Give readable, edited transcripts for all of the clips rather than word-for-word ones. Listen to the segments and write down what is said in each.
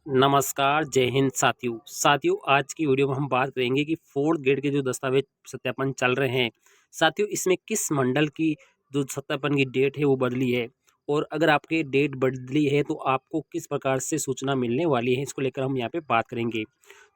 नमस्कार, जय हिंद साथियों आज की वीडियो में हम बात करेंगे कि फोर्थ ग्रेड के जो दस्तावेज सत्यापन चल रहे हैं साथियों, इसमें किस मंडल की जो सत्यापन की डेट है वो बदली है। और अगर आपके डेट बदली है तो आपको किस प्रकार से सूचना मिलने वाली है, इसको लेकर हम यहाँ पे बात करेंगे।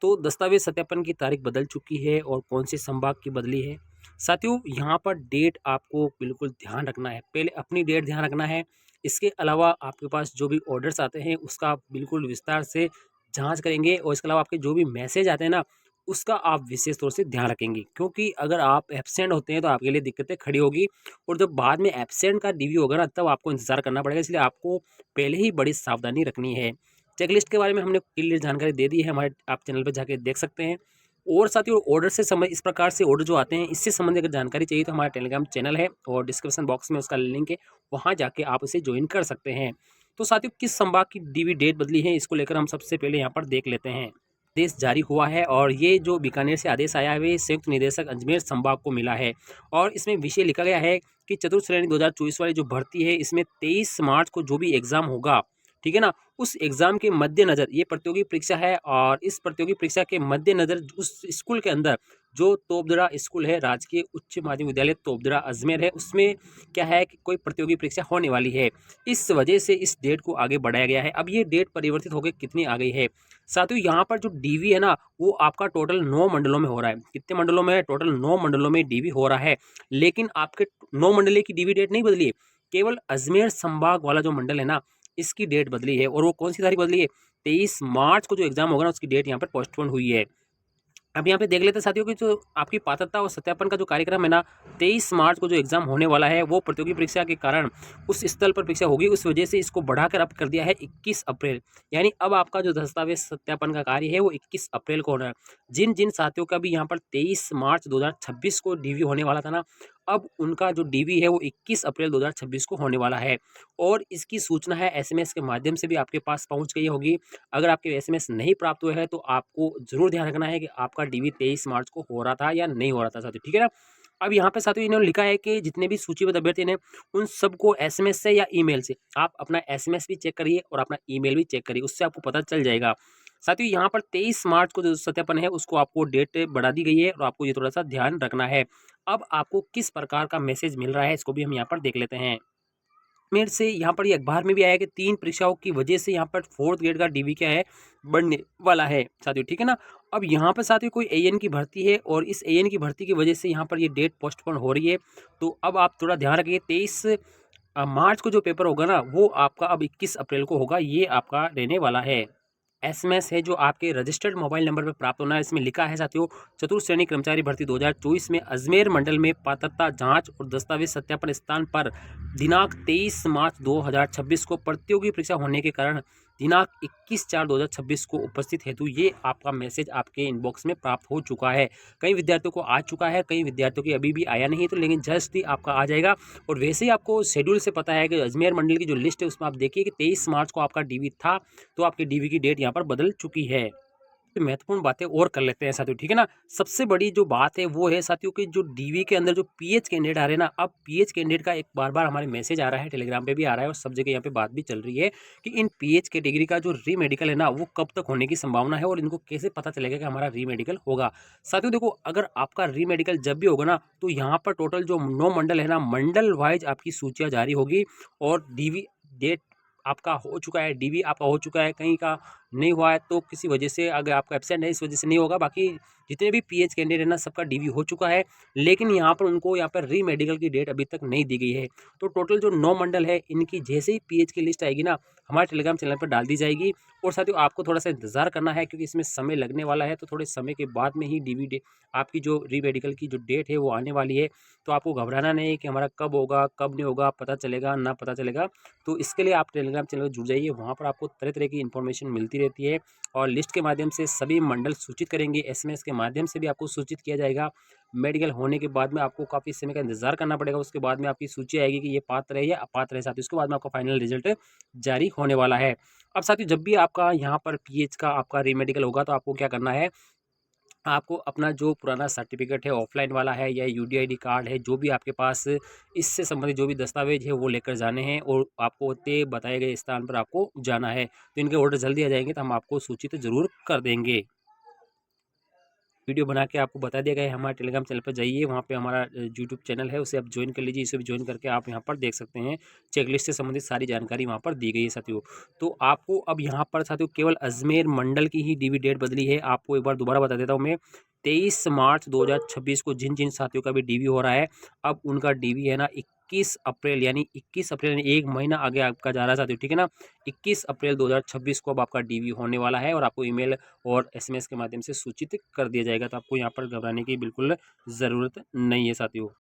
तो दस्तावेज सत्यापन की तारीख बदल चुकी है और कौन से संभाग की बदली है। साथियों यहाँ पर डेट आपको बिल्कुल ध्यान रखना है, पहले अपनी डेट ध्यान रखना है। इसके अलावा आपके पास जो भी ऑर्डर्स आते हैं उसका आप बिल्कुल विस्तार से जांच करेंगे, और इसके अलावा आपके जो भी मैसेज आते हैं ना, उसका आप विशेष तौर से ध्यान रखेंगे, क्योंकि अगर आप एब्सेंट होते हैं तो आपके लिए दिक्कतें खड़ी होगी। और जब बाद में एब्सेंट का डीवी होगा ना, तब आपको इंतजार करना पड़ेगा, इसलिए आपको पहले ही बड़ी सावधानी रखनी है। चेकलिस्ट के बारे में हमने क्लियर जानकारी दे दी है, हमारे आप चैनल पर जाके देख सकते हैं। और साथियों ऑर्डर से संबंध इस प्रकार से ऑर्डर जो आते हैं, इससे संबंधित अगर जानकारी चाहिए तो हमारा टेलीग्राम चैनल है और डिस्क्रिप्शन बॉक्स में उसका लिंक है, वहाँ जाके आप उसे ज्वाइन कर सकते हैं। तो साथियों किस संभाग की डीवी डेट बदली है, इसको लेकर हम सबसे पहले यहाँ पर देख लेते हैं। आदेश जारी हुआ है और ये जो बीकानेर से आदेश आया है वे संयुक्त निदेशक अजमेर संभाग को मिला है। और इसमें विषय लिखा गया है कि चतुर्थ श्रेणी 2024 वाली जो भर्ती है, इसमें 23 मार्च को जो भी एग्जाम होगा, ठीक है ना, उस एग्जाम के मद्देनजर ये प्रतियोगी परीक्षा है। और इस प्रतियोगी परीक्षा के मद्देनजर उस स्कूल के अंदर जो तोपदरा स्कूल है, राजकीय उच्च माध्यमिक विद्यालय तोपदरा अजमेर है, उसमें क्या है कि कोई प्रतियोगी परीक्षा होने वाली है। इस वजह से इस डेट को आगे बढ़ाया गया है। अब ये डेट परिवर्तित होकर कितनी आ गई है साथियों, यहाँ पर जो डीवी है ना, वो आपका टोटल 9 मंडलों में हो रहा है। कितने मंडलों में? टोटल 9 मंडलों में डीवी हो रहा है। लेकिन आपके 9 मंडलीय की डीवी डेट नहीं बदली है, केवल अजमेर संभाग वाला जो मंडल है ना, इसकी डेट बदली है। और वो कौन सी तारीख बदली है? 23 मार्च को जो एग्जाम होगा ना, उसकी डेट यहाँ पर पोस्टपोन हुई है। अब यहाँ पे देख लेते हैं साथियों कि जो आपकी पात्रता और सत्यापन का जो कार्यक्रम है ना, 23 मार्च को जो एग्जाम होने वाला है, वो प्रतियोगी परीक्षा के कारण उस स्थल पर परीक्षा होगी, उस वजह से इसको बढ़ाकर अब कर दिया है 21 अप्रैल। यानी अब आपका जो दस्तावेज सत्यापन का कार्य है वो 21 अप्रैल को होना है। जिन जिन साथियों का भी यहाँ पर 23 मार्च 2026 को डीवी होने वाला था ना, अब उनका जो डीवी है वो 21 अप्रैल 2026 को होने वाला है। और इसकी सूचना है एसएमएस के माध्यम से भी आपके पास पहुंच गई होगी। अगर आपके एसएमएस नहीं प्राप्त हुए हैं तो आपको जरूर ध्यान रखना है कि आपका डीवी 23 मार्च को हो रहा था या नहीं हो रहा था साथियों, ठीक है ना। अब यहाँ पे साथियों इन्होंने लिखा है कि जितने भी सूचीबद्ध अभ्यर्थी हैं उन सबको एसएमएस से या ईमेल से, आप अपना एसएमएस भी चेक करिए और अपना ईमेल भी चेक करिए, उससे आपको पता चल जाएगा। साथियों यहाँ पर 23 मार्च को जो सत्यापन है उसको आपको डेट बढ़ा दी गई है, और आपको ये थोड़ा सा ध्यान रखना है। अब आपको किस प्रकार का मैसेज मिल रहा है, इसको भी हम यहाँ पर देख लेते हैं। मेर से यहाँ पर ये अखबार में भी आया कि 3 परीक्षाओं की वजह से यहाँ पर फोर्थ ग्रेड का डीवी क्या है, बढ़ने वाला है साथियों, ठीक है ना। अब यहाँ पर साथियों कोई एएन की भर्ती है और इस एएन की भर्ती की वजह से यहाँ पर ये डेट पोस्टपोन हो रही है। तो अब आप थोड़ा ध्यान रखिए, 23 मार्च को जो पेपर होगा ना, वो आपका अब 21 अप्रैल को होगा, ये आपका रहने वाला है। एसएमएस है जो आपके रजिस्टर्ड मोबाइल नंबर पर प्राप्त होना है। इसमें लिखा है साथियों, चतुर्थ श्रेणी कर्मचारी भर्ती 2024 में अजमेर मंडल में पात्रता जांच और दस्तावेज सत्यापन स्थान पर दिनांक 23 मार्च 2026 को प्रतियोगी परीक्षा होने के कारण दिनांक 21/4/2026 को उपस्थित हेतु ये आपका मैसेज आपके इनबॉक्स में प्राप्त हो चुका है। कई विद्यार्थियों को आ चुका है, कई विद्यार्थियों की अभी भी आया नहीं, तो लेकिन जस्ट ही आपका आ जाएगा। और वैसे ही आपको शेड्यूल से पता है कि अजमेर मंडल की जो लिस्ट है उसमें आप देखिए कि 23 मार्च को आपका डीवी था, तो आपके डीवी की डेट यहाँ पर बदल चुकी है। तो महत्वपूर्ण बातें और कर लेते हैं साथियों, ठीक है ना। सबसे बड़ी जो बात है वो है साथियों कि जो डीवी के अंदर जो पीएच कैंडिडेट आ रहे हैं ना, अब पीएच कैंडिडेट का एक बार बार हमारे मैसेज आ रहा है, टेलीग्राम पे भी आ रहा है और सब जगह यहाँ पे बात भी चल रही है कि इन पीएच कैटेगरी का जो री मेडिकल है ना, वो कब तक होने की संभावना है और इनको कैसे पता चलेगा कि हमारा री मेडिकल होगा। साथियों देखो, अगर आपका री मेडिकल जब भी होगा ना, तो यहाँ पर टोटल जो 9 मंडल है ना, मंडल वाइज आपकी सूचियाँ जारी होगी। और डीवी डेट आपका हो चुका है, डीवी आपका हो चुका है, कहीं का नहीं हुआ है तो किसी वजह से, अगर आपका एब्सेंट है इस वजह से नहीं होगा। बाकी जितने भी पीएच कैंडिडेट है ना, सबका डीवी हो चुका है, लेकिन यहाँ पर उनको यहाँ पर री मेडिकल की डेट अभी तक नहीं दी गई है। तो टोटल जो 9 मंडल है, इनकी जैसे ही पीएच की लिस्ट आएगी ना, हमारे टेलीग्राम चैनल पर डाल दी जाएगी। और साथियों आपको थोड़ा सा इंतजार करना है, क्योंकि इसमें समय लगने वाला है, तो थोड़े समय के बाद में ही डीवी आपकी जो री मेडिकल की जो डेट है वो आने वाली है। तो आपको घबराना नहीं है कि हमारा कब होगा कब नहीं होगा, पता चलेगा ना पता चलेगा। तो इसके लिए आप टेलीग्राम चैनल में जुड़ जाइए, वहाँ पर आपको तरह तरह की इन्फॉर्मेशन मिलती रहती है। और लिस्ट के माध्यम से सभी मंडल सूचित करेंगे, एसएमएस के माध्यम से भी आपको सूचित किया जाएगा। मेडिकल होने के बाद में आपको काफ़ी समय का इंतजार करना पड़ेगा, उसके बाद में आपकी सूची आएगी कि ये पात्र है या अपात्र है साथियों, उसके बाद में आपका फाइनल रिजल्ट जारी होने वाला है। अब साथियों जब भी आपका यहाँ पर पीएच का आपका री मेडिकल होगा, तो आपको क्या करना है, आपको अपना जो पुराना सर्टिफिकेट है ऑफलाइन वाला है या यूडीआईडी कार्ड है, जो भी आपके पास इससे संबंधित जो भी दस्तावेज है वो लेकर जाने हैं और आपको तय बताए गए स्थान पर आपको जाना है। तो इनके ऑर्डर जल्दी आ जाएंगे तो हम आपको सूचित जरूर कर देंगे। वीडियो बना के आपको बता दिया गया है। हमारे टेलीग्राम चैनल पर जाइए, वहाँ पे हमारा यूट्यूब चैनल है, उसे आप ज्वाइन कर लीजिए। इसे भी ज्वाइन करके आप यहाँ पर देख सकते हैं, चेकलिस्ट से संबंधित सारी जानकारी वहाँ पर दी गई है साथियों। तो आपको अब यहाँ पर साथियों केवल अजमेर मंडल की ही डीवी डेट बदली है। आपको एक बार दोबारा बता देता हूँ मैं, 23 मार्च 2026 को जिन जिन साथियों का भी डीवी हो रहा है, अब उनका डीवी है ना 21 अप्रैल यानी 21 अप्रैल यानी एक महीना आगे आपका जा रहा है साथियों, ठीक है ना। 21 अप्रैल 2026 को अब आपका डीवी होने वाला है और आपको ईमेल और एसएमएस के माध्यम से सूचित कर दिया जाएगा। तो आपको यहाँ पर घबराने की बिल्कुल ज़रूरत नहीं है साथियों।